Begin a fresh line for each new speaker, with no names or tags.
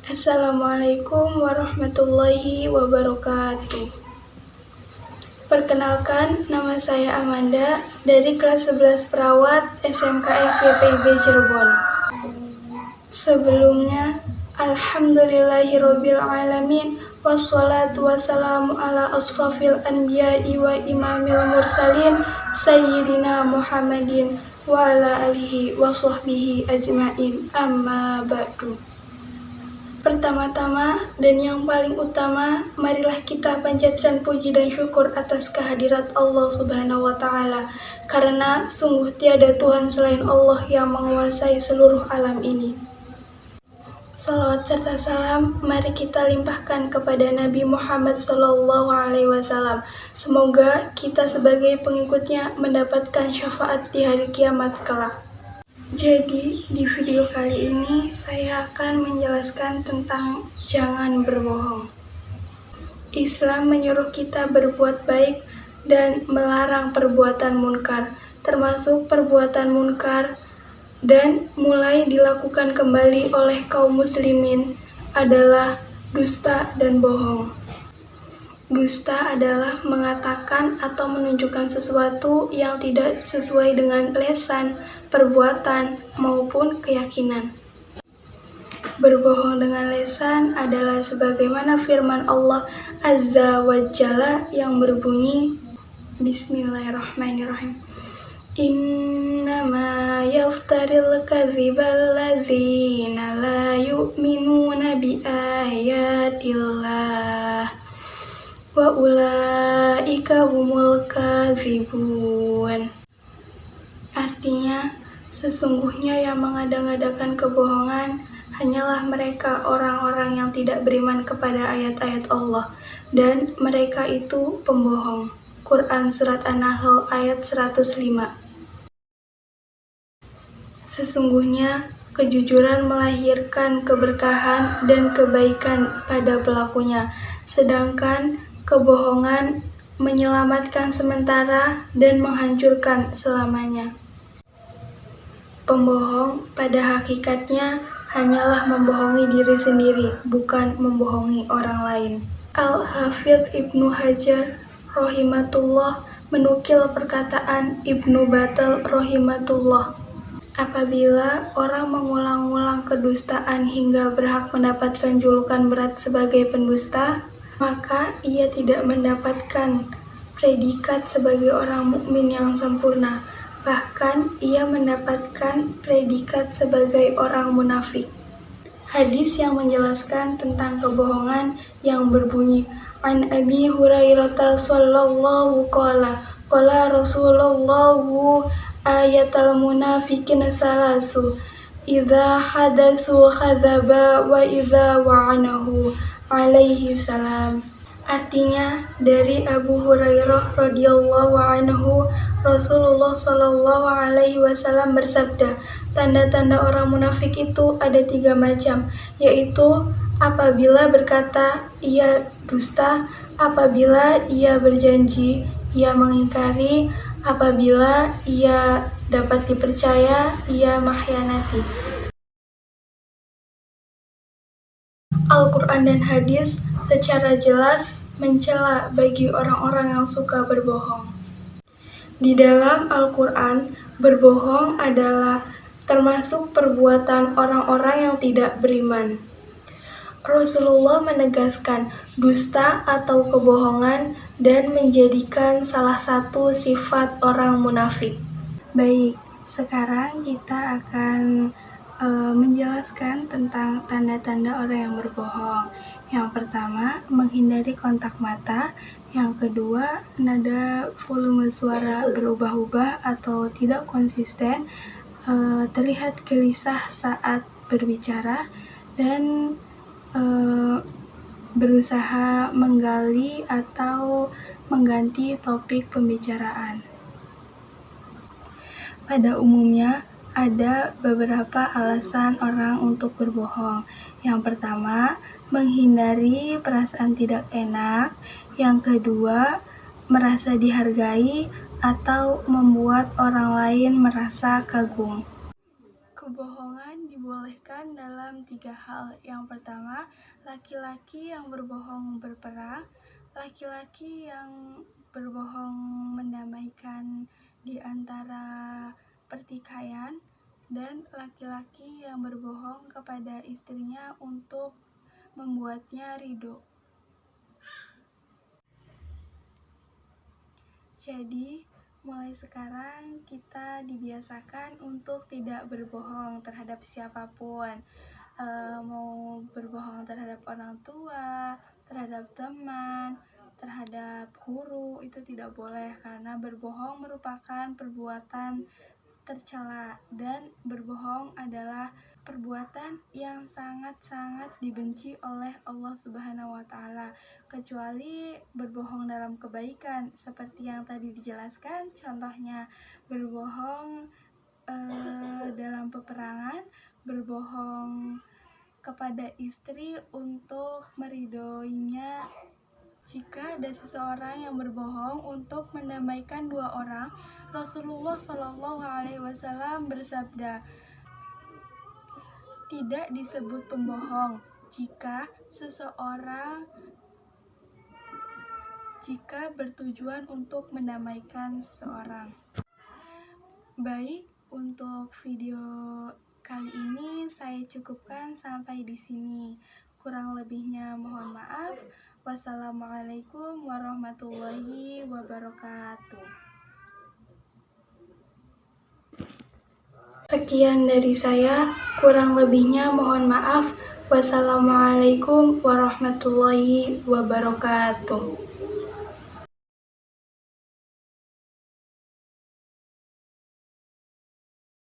Assalamualaikum warahmatullahi wabarakatuh. Perkenalkan, nama saya Amanda dari kelas 11 Perawat SMK FYPIB Cirebon. Sebelumnya, Alhamdulillahirrabbilalamin, wassalatu wassalamu ala asrafil anbiya'i wa imamil mursalin, Sayyidina Muhammadin wa ala alihi wa sahbihi ajmain, amma ba'du. Pertama-tama dan yang paling utama, marilah kita panjatkan puji dan syukur atas kehadirat Allah Subhanahu wa Ta'ala, karena sungguh tiada Tuhan selain Allah yang menguasai seluruh alam ini. Salawat serta salam mari kita limpahkan kepada Nabi Muhammad SAW. Semoga kita sebagai pengikutnya mendapatkan syafaat di hari kiamat kelak. Jadi, di video kali ini saya akan menjelaskan tentang jangan berbohong. Islam menyuruh kita berbuat baik dan melarang perbuatan munkar, termasuk perbuatan munkar dan mulai dilakukan kembali oleh kaum muslimin adalah dusta dan bohong. Dusta adalah mengatakan atau menunjukkan sesuatu yang tidak sesuai dengan lisan, perbuatan, maupun keyakinan. Berbohong dengan lisan adalah sebagaimana firman Allah Azza wa Jalla yang berbunyi, Bismillahirrahmanirrahim. Innama yaftaril kadhibal ladzina la yu'minuna bi ayatillah wa ulaika humul kadzibun. Artinya, sesungguhnya yang mengada-ngadakan kebohongan hanyalah mereka orang-orang yang tidak beriman kepada ayat-ayat Allah, dan mereka itu pembohong. Quran Surat An-Nahl ayat 105. Sesungguhnya, kejujuran melahirkan keberkahan dan kebaikan pada pelakunya, sedangkan kebohongan menyelamatkan sementara dan menghancurkan selamanya. Pembohong pada hakikatnya hanyalah membohongi diri sendiri, bukan membohongi orang lain. Al-Hafidz Ibnu Hajar rahimatullah menukil perkataan Ibnu Battal rahimatullah. Apabila orang mengulang-ulang kedustaan hingga berhak mendapatkan julukan berat sebagai pendusta, maka ia tidak mendapatkan predikat sebagai orang mukmin yang sempurna. Bahkan ia mendapatkan predikat sebagai orang munafik. Hadis yang menjelaskan tentang kebohongan yang berbunyi, An Abi Hurairah sallallahu qala Rasulullah ayatul munafiqin salasu idza hadatsu kadzaba wa idza wa'anahu alaihi salam. Artinya, dari Abu Hurairah radhiyallahu anhu, Rasulullah Shallallahu alaihi wasallam bersabda, tanda-tanda orang munafik itu ada 3 macam, yaitu apabila berkata ia dusta, apabila ia berjanji ia mengingkari, apabila ia dapat dipercaya ia mengkhianati. Al-Quran dan hadis secara jelas mencela bagi orang-orang yang suka berbohong. Di dalam Al-Quran, berbohong adalah termasuk perbuatan orang-orang yang tidak beriman. Rasulullah menegaskan dusta atau kebohongan dan menjadikan salah satu sifat orang munafik. Baik, sekarang kita akan menjelaskan tentang tanda-tanda orang yang berbohong. Yang pertama, menghindari kontak mata. Yang kedua, nada volume suara berubah-ubah atau tidak konsisten, terlihat gelisah saat berbicara, dan berusaha menggali atau mengganti topik pembicaraan. Pada umumnya, ada beberapa alasan orang untuk berbohong. Yang pertama, menghindari perasaan tidak enak. Yang kedua, merasa dihargai atau membuat orang lain merasa kagum. Kebohongan dibuat dibolehkan dalam 3 hal. Yang pertama, laki-laki yang berbohong berperang, laki-laki yang berbohong mendamaikan di antara pertikaian, dan laki-laki yang berbohong kepada istrinya untuk membuatnya ridho. Jadi, mulai sekarang kita dibiasakan untuk tidak berbohong terhadap siapapun. Mau berbohong terhadap orang tua, terhadap teman, terhadap guru, itu tidak boleh karena berbohong merupakan perbuatan tercela dan berbohong adalah perbuatan yang sangat-sangat dibenci oleh Allah Subhanahu wa Ta'ala, kecuali berbohong dalam kebaikan seperti yang tadi dijelaskan. Contohnya berbohong dalam peperangan, berbohong kepada istri untuk meridhoinya. Jika ada seseorang yang berbohong untuk mendamaikan dua orang, Rasulullah Shallallahu Alaihi Wasallam bersabda, tidak disebut pembohong jika bertujuan untuk mendamaikan seseorang. Baik, untuk video kali ini saya cukupkan sampai di sini. Kurang lebihnya mohon maaf. Wassalamualaikum warahmatullahi wabarakatuh. Sekian dari saya, kurang lebihnya mohon maaf. Wassalamualaikum warahmatullahi wabarakatuh.